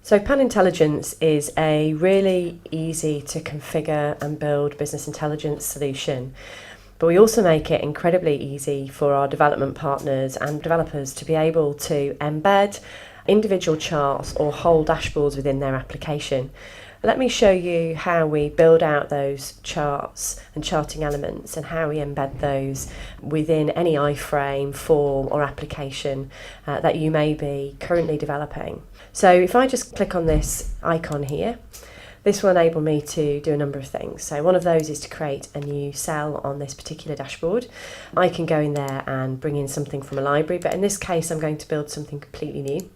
So Panintelligence is a really easy to configure and build business intelligence solution. But we also make it incredibly easy for our development partners and developers to be able to embed individual charts or whole dashboards within their application. Let me show you how we build out those charts and charting elements and how we embed those within any iframe, form or application that you may be currently developing. So if I just click on this icon here, this will enable me to do a number of things. So one of those is to create a new cell on this particular dashboard. I can go in there and bring in something from a library, but in this case I'm going to build something completely new.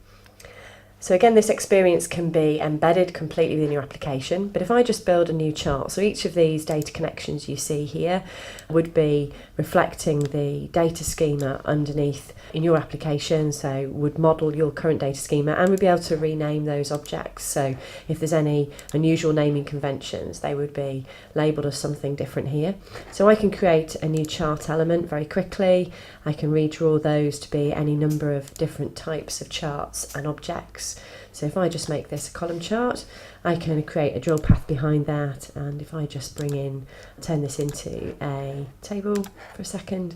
So again, this experience can be embedded completely within your application, but if I just build a new chart, so each of these data connections you see here would be reflecting the data schema underneath in your application, so would model your current data schema and would be able to rename those objects. So if there's any unusual naming conventions, they would be labelled as something different here. So I can create a new chart element very quickly. I can redraw those to be any number of different types of charts and objects. So if I just make this a column chart, I can create a drill path behind that, and if I just turn this into a table for a second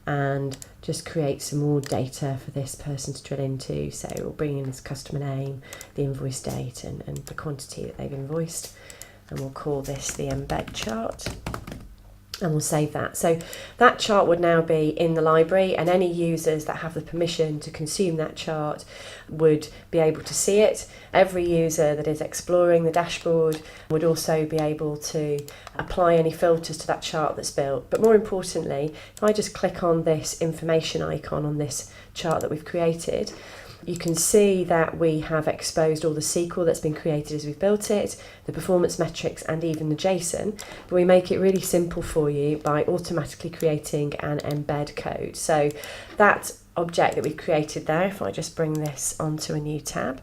and just create some more data for this person to drill into. So we'll bring in this customer name, the invoice date and the quantity that they've invoiced, and we'll call this the embed chart. And we'll save that. So that chart would now be in the library, and any users that have the permission to consume that chart would be able to see it. Every user that is exploring the dashboard would also be able to apply any filters to that chart that's built. But more importantly, if I just click on this information icon on this chart that we've created, you can see that we have exposed all the SQL that's been created as we've built it, the performance metrics and even the JSON, but we make it really simple for you by automatically creating an embed code. So that object that we've created there, if I just bring this onto a new tab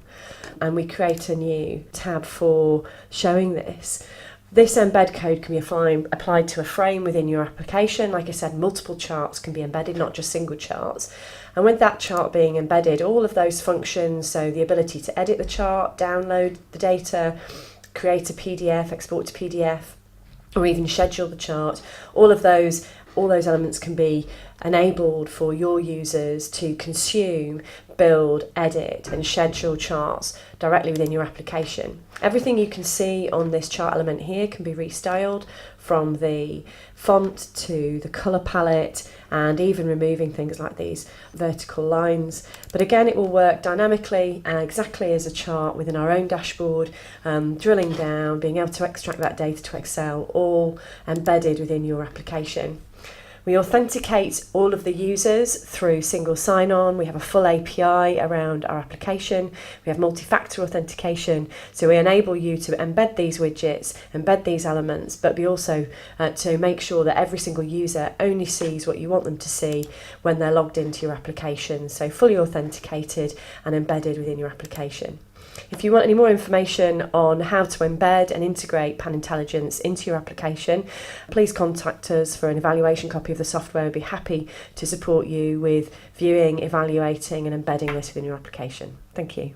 and we create a new tab for showing this, this embed code can be applied to a frame within your application. Like I said, multiple charts can be embedded, not just single charts. And with that chart being embedded, all of those functions, so the ability to edit the chart, download the data, create a PDF, export to PDF, or even schedule the chart, all those elements can be enabled for your users to consume, build, edit and schedule charts directly within your application. Everything you can see on this chart element here can be restyled, from the font to the colour palette and even removing things like these vertical lines. But again, it will work dynamically and exactly as a chart within our own dashboard, drilling down, being able to extract that data to Excel, all embedded within your application. We authenticate all of the users through single sign-on. We have a full API around our application. We have multi-factor authentication. So we enable you to embed these widgets, embed these elements, but we also to make sure that every single user only sees what you want them to see when they're logged into your application. So fully authenticated and embedded within your application. If you want any more information on how to embed and integrate Panintelligence into your application, please contact us for an evaluation copy of the software. We'd be happy to support you with viewing, evaluating and embedding this within your application. Thank you.